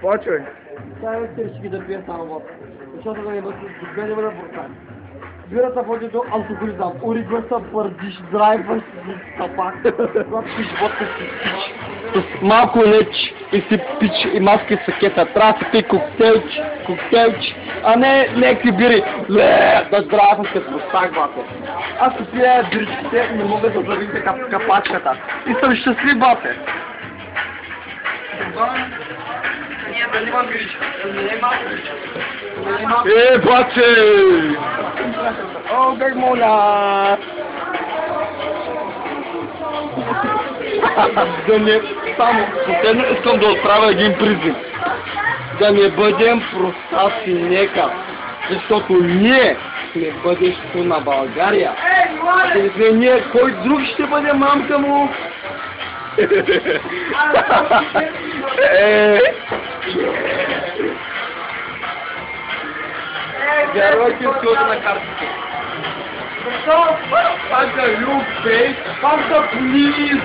Почвай. Сега вечер ще ги да пия само вода. Защото да не бъде буркан. Бирата води до алкохолизъм. Оригва са бърдиш, драйваш си капак. Когато пиш водка си пич. С малко леч и си пич и маски сакета. Трябва да си пи коктейлч, а не някакви бири. Да драйваш като бустак, бате. Аз си пия биричките и не мога да завися капачката. И съм щастлив, бате. Баче! О, как моля! Да не, само, последно искам да отправя един призив. Да не бъдем простаци, нека. Защото ние сме бъдещето на България. Ако не сме ние, кой друг ще бъде мамка му? Вярвайте в това на картите. Пака, любей, пака, плиз!